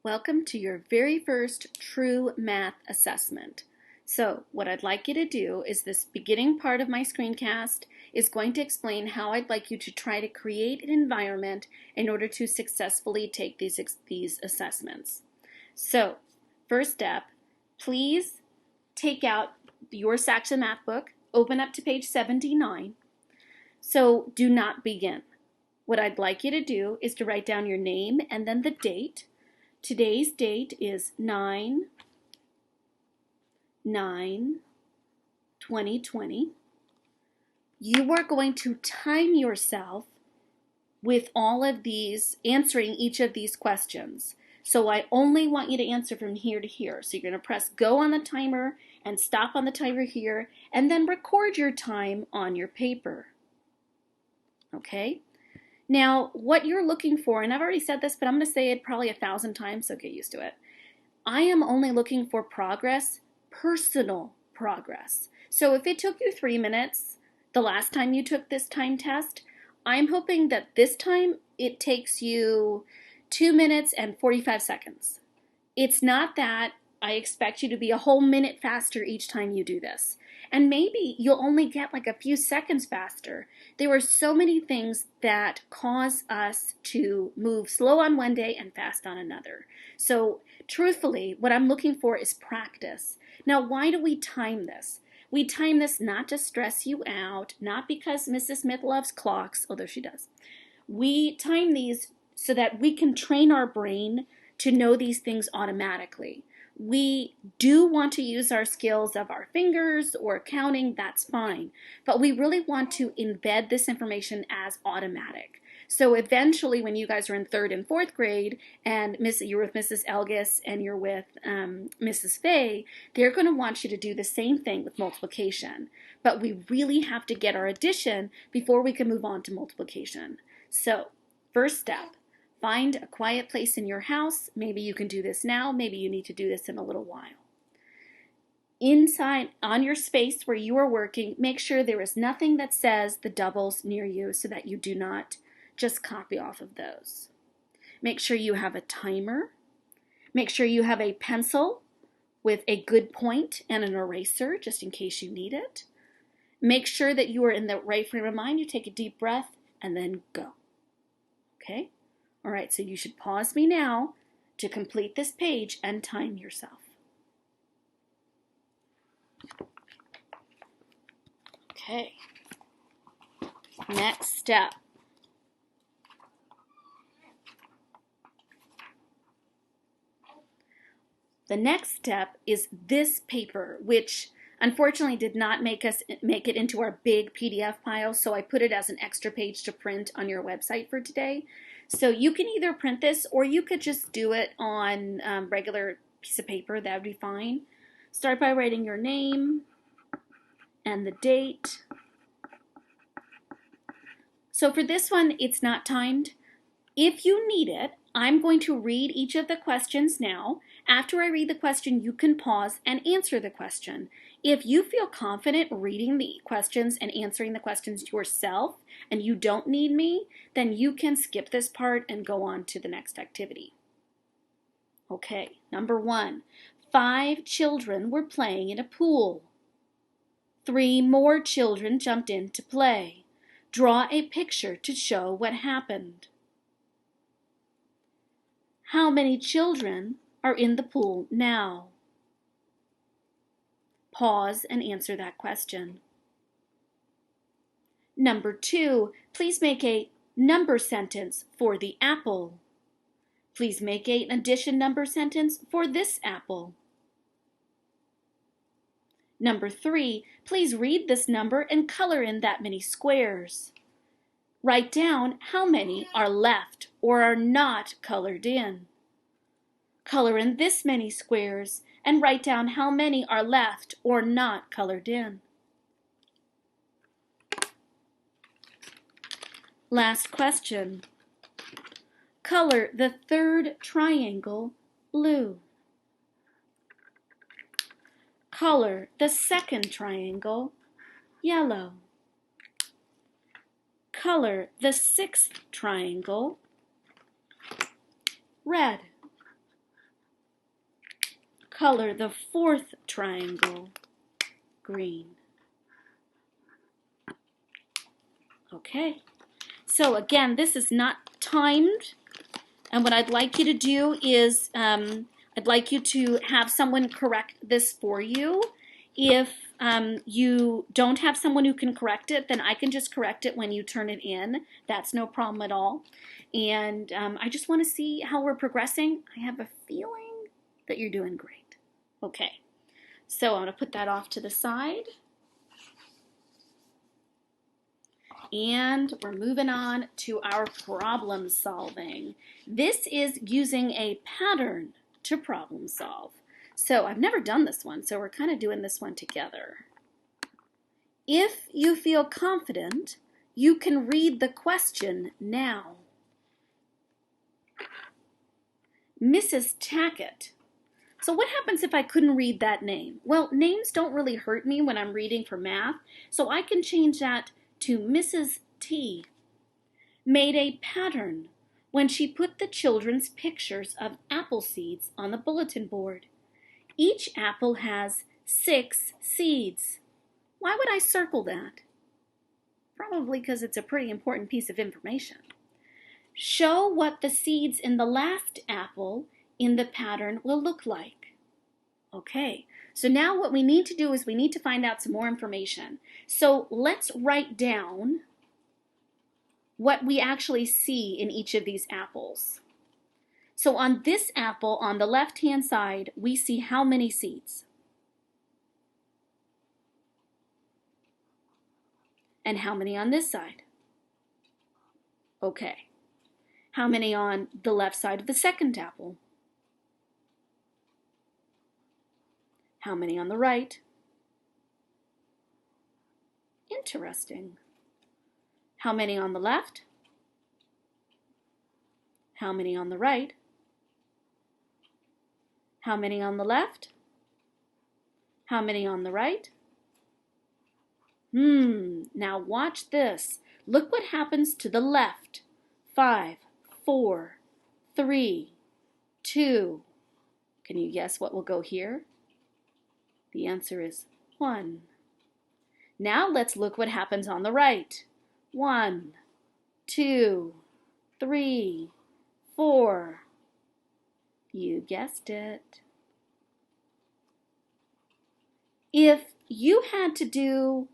Welcome to your very first true math assessment. So what I'd like you to do is this beginning part of my screencast is going to explain how I'd like you to try to create an environment in order to successfully take these assessments. So first step, please take out your Saxon Math book, open up to page 79. So do not begin. What I'd like you to do is to write down your name and then the date. Today's date is 9/9/2020. You are going to time yourself with all of these, answering each of these questions. So I only want you to answer from here to here. So you're going to press go on the timer and stop on the timer here, and then record your time on your paper. Okay? Now, what you're looking for, and I've already said this, but I'm going to say it probably 1,000 times, so get used to it. I am only looking for progress, personal progress. So if it took you 3 minutes the last time you took this time test, I'm hoping that this time it takes you 2 minutes and 45 seconds. It's not that I expect you to be a whole minute faster each time you do this. And maybe you'll only get like a few seconds faster. There are so many things that cause us to move slow on one day and fast on another. So truthfully, what I'm looking for is practice. Now, why do we time this? We time this not to stress you out, not because Mrs. Smith loves clocks, although she does. We time these so that we can train our brain to know these things automatically. We do want to use our skills of our fingers or counting, that's fine, but we really want to embed this information as automatic. So eventually when you guys are in 3rd and 4th grade and you're with Mrs. Elgis and you're with Mrs. Fay, they're going to want you to do the same thing with multiplication. But we really have to get our addition before we can move on to multiplication. So first step, find a quiet place in your house. Maybe you can do this now. Maybe you need to do this in a little while. Inside, on your space where you are working, make sure there is nothing that says the doubles near you so that you do not just copy off of those. Make sure you have a timer. Make sure you have a pencil with a good point and an eraser just in case you need it. Make sure that you are in the right frame of mind. You take a deep breath and then go. Okay? All right, so you should pause me now to complete this page and time yourself. Okay. Next step. The next step is this paper, which unfortunately did not make it into our big PDF pile, so I put it as an extra page to print on your website for today. So you can either print this or you could just do it on regular piece of paper. That would be fine. Start by writing your name and the date. So for this one, it's not timed. If you need it, I'm going to read each of the questions now. After I read the question, you can pause and answer the question. If you feel confident reading the questions and answering the questions yourself and you don't need me, then you can skip this part and go on to the next activity. Okay, number 1. 5 children were playing in a pool. 3 more children jumped in to play. Draw a picture to show what happened. How many children are in the pool now? Pause and answer that question. Number 2, please make a number sentence for the apple. Please make an addition number sentence for this apple. Number 3, please read this number and color in that many squares. Write down how many are left or are not colored in. Color in this many squares and write down how many are left or not colored in. Last question. Color the 3rd triangle blue. Color the 2nd triangle yellow. Color the 6th triangle red. color the fourth triangle green. Okay, so again, this is not timed, and what I'd like you to do is I'd like you to have someone correct this for you. If you don't have someone who can correct it, then I can just correct it when you turn it in. That's no problem at all. And I just want to see how we're progressing. I have a feeling that you're doing great. Okay, so I'm going to put that off to the side. And we're moving on to our problem solving. This is using a pattern to problem solve. So I've never done this one, so we're kind of doing this one together. If you feel confident, you can read the question now. Mrs. Tackett. So what happens if I couldn't read that name? Well, names don't really hurt me when I'm reading for math, so I can change that to Mrs. T. Made a pattern when she put the children's pictures of apple seeds on the bulletin board. Each apple has 6 seeds. Why would I circle that? Probably because it's a pretty important piece of information. Show what the seeds in the last apple in the pattern will look like. Okay, so now what we need to do is we need to find out some more information. So let's write down what we actually see in each of these apples. So on this apple, on the left-hand side, we see how many seeds? And how many on this side? Okay. How many on the left side of the second apple? How many on the right? Interesting. How many on the left? How many on the right? How many on the left? How many on the right? Now watch this. Look what happens to the left. 5, 4, 3, 2. Can you guess what will go here? The answer is 1. Now let's look what happens on the right. 1, 2, 3, 4. You guessed it. If you had to do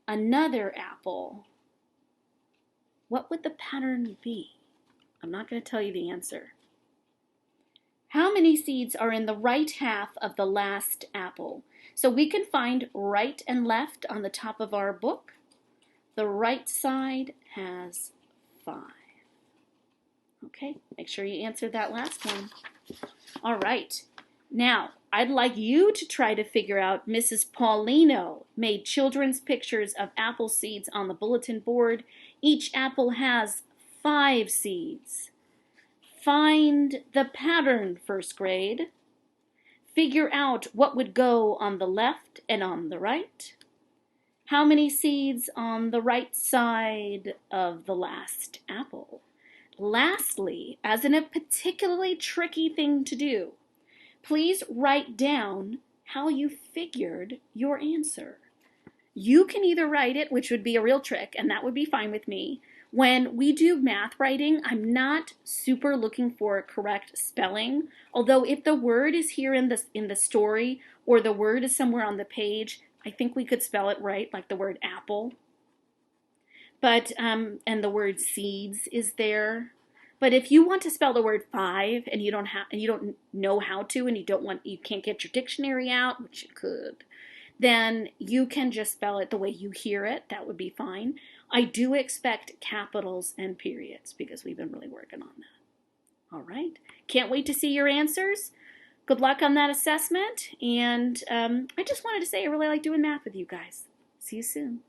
another apple, what would the pattern be? I'm not going to tell you the answer. How many seeds are in the right half of the last apple? So we can find right and left on the top of our book. The right side has 5. Okay, make sure you answer that last one. All right, now I'd like you to try to figure out Mrs. Paulino made children's pictures of apple seeds on the bulletin board. Each apple has 5 seeds. Find the pattern, first grade. Figure out what would go on the left and on the right. How many seeds on the right side of the last apple? Lastly, as in a particularly tricky thing to do, please write down how you figured your answer. You can either write it, which would be a real trick, and that would be fine with me. When we do math writing, I'm not super looking for correct spelling, although if the word is here in the story or the word is somewhere on the page, I think we could spell it right, like the word apple. But, and the word seeds is there. But if you want to spell the word 5 and you don't know how to, and you can't get your dictionary out, which you could, then you can just spell it the way you hear it. That would be fine. I do expect capitals and periods because we've been really working on that. All right. Can't wait to see your answers. Good luck on that assessment. And I just wanted to say I really like doing math with you guys. See you soon.